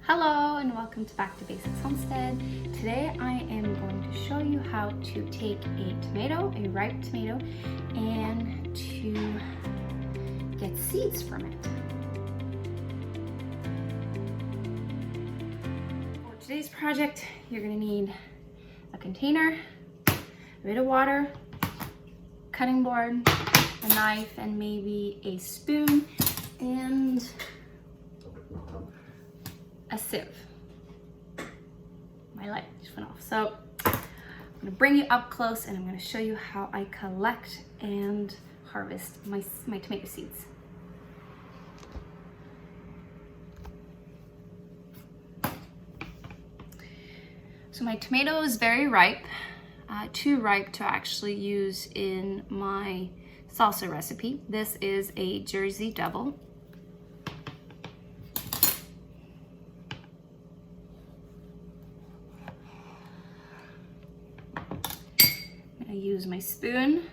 Hello and welcome back to Basics Homestead. Today I am going to show you how to take a tomato, a ripe tomato, and to get seeds from it. For today's project, you're going to need a container, a bit of water, cutting board, a knife, and maybe a spoon, and a sieve. My light just went off. So I'm gonna bring you up close and I'm gonna show you how I collect and harvest my tomato seeds. So my tomato is very ripe, too ripe to actually use in my salsa recipe. This is a Jersey Devil. I use my spoon.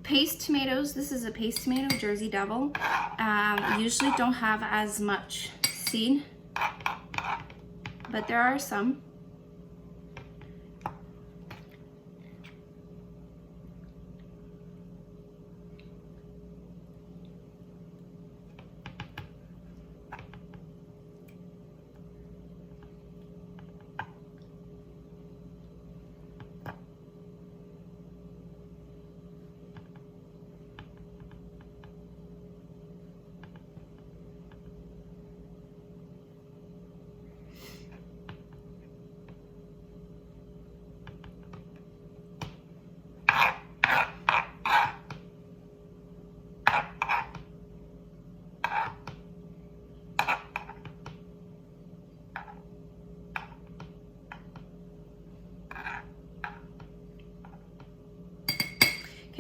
Paste tomatoes. This is a paste tomato, Jersey Devil. Usually don't have as much seed, but there are some.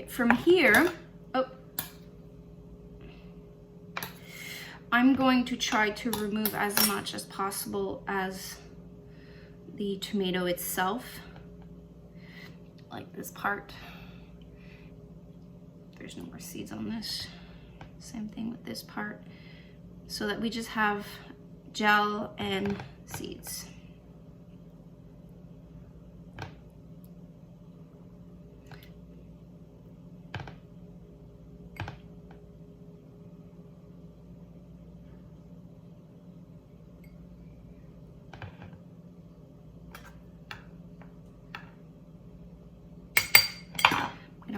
From here, I'm going to try to remove as much as possible as the tomato itself, like this part. There's no more seeds on this. Same thing with this part, so that we just have gel and seeds.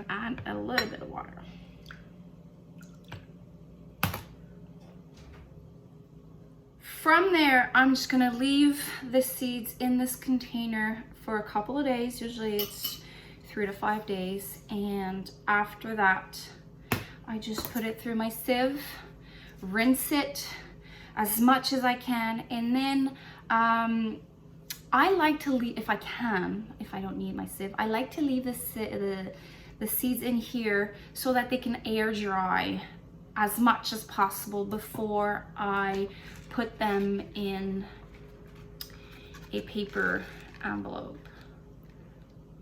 Add a little bit of water. From there, I'm just gonna leave the seeds in this container for a couple of days. Usually it's 3 to 5 days. And after that, I just put it through my sieve, rinse it as much as I can. And then I like to leave, if I can, if I don't need my sieve, I like to leave the seeds in here so that they can air dry as much as possible before I put them in a paper envelope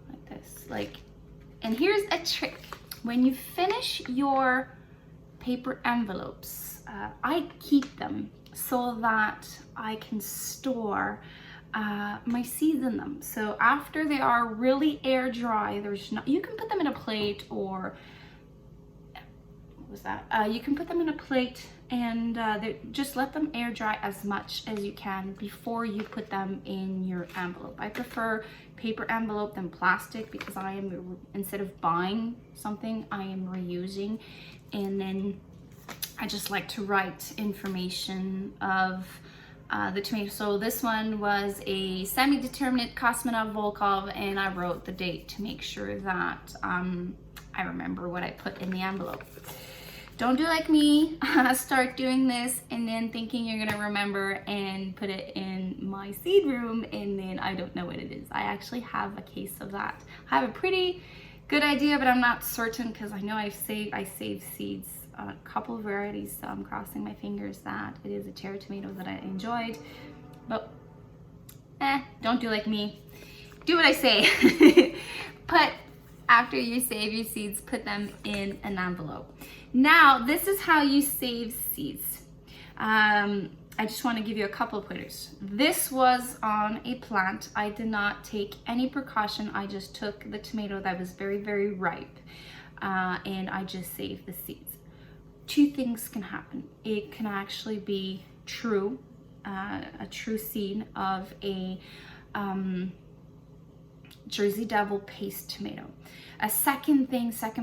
like this. And here's a trick. When you finish your paper envelopes, I keep them so that I can store my seeds in them. So after they are really air dry, you can put them in a plate, or what was that? You can put them in a plate and just let them air dry as much as you can before you put them in your envelope. I prefer paper envelope than plastic because instead of buying something, I am reusing, and then I just like to write information of the tomato. So this one was a semi-determinate Kosminov Volkov, and I wrote the date to make sure that I remember what I put in the envelope. Don't do like me, start doing this and then thinking you're gonna remember and put it in my seed room, and then I don't know what it is. I actually have a case of that. I have a pretty good idea, but I'm not certain because I know I saved seeds a couple of varieties, so I'm crossing my fingers that it is a cherry tomato that I enjoyed. But don't do like me. Do what I say. After you save your seeds, put them in an envelope. Now, this is how you save seeds. I just want to give you a couple of pointers. This was on a plant. I did not take any precaution. I just took the tomato that was very, very ripe, and I just saved the seeds. Two things can happen. It can actually be true, a true seed of a Jersey Devil paste tomato. A second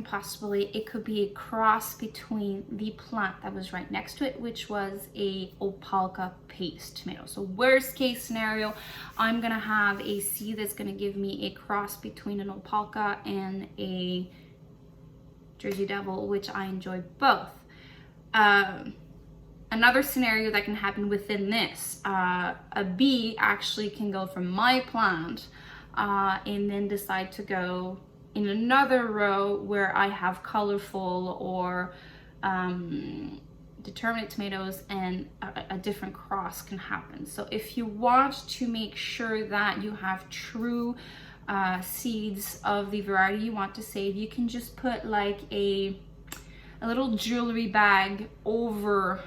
possibility, it could be a cross between the plant that was right next to it, which was a Opalka paste tomato. So worst case scenario, I'm gonna have a seed that's gonna give me a cross between an Opalka and a Jersey Devil, which I enjoy both. Another scenario that can happen within this, a bee actually can go from my plant and then decide to go in another row where I have colorful or determinate tomatoes, and a different cross can happen. So if you want to make sure that you have true seeds of the variety you want to save, you can just put like a little jewelry bag over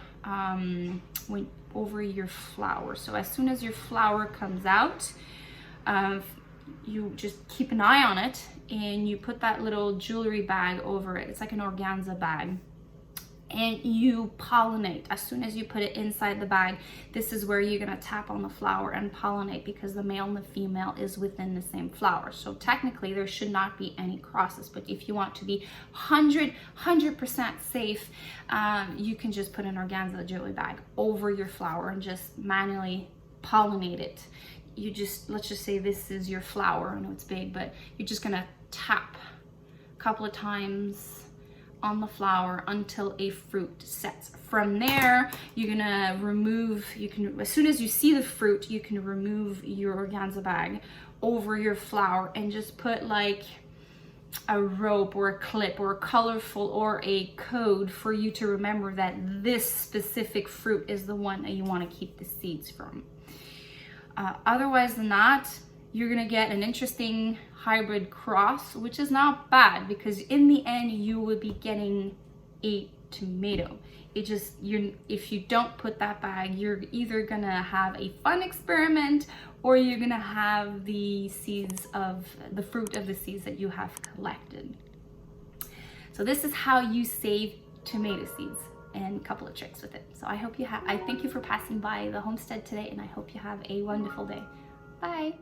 over your flower. So as soon as your flower comes out, you just keep an eye on it and you put that little jewelry bag over it. It's like an organza bag, and you pollinate. As soon as you put it inside the bag, this is where you're gonna tap on the flower and pollinate, because the male and the female is within the same flower. So technically there should not be any crosses, but if you want to be 100% safe, you can just put an organza jewelry bag over your flower and just manually pollinate it. You just, let's just say this is your flower. I know it's big, but you're just gonna tap a couple of times on the flower until a fruit sets. From there, you're gonna remove, as soon as you see the fruit, you can remove your organza bag over your flower and just put like a rope or a clip or a colorful or a code for you to remember that this specific fruit is the one that you want to keep the seeds from. Otherwise than that, you're gonna get an interesting hybrid cross, which is not bad, because in the end you will be getting a tomato. It just, if you don't put that bag, you're either gonna have a fun experiment or you're gonna have the seeds of the fruit of the seeds that you have collected. So this is how you save tomato seeds, and a couple of tricks with it. So I thank you for passing by the homestead today, and I hope you have a wonderful day. Bye.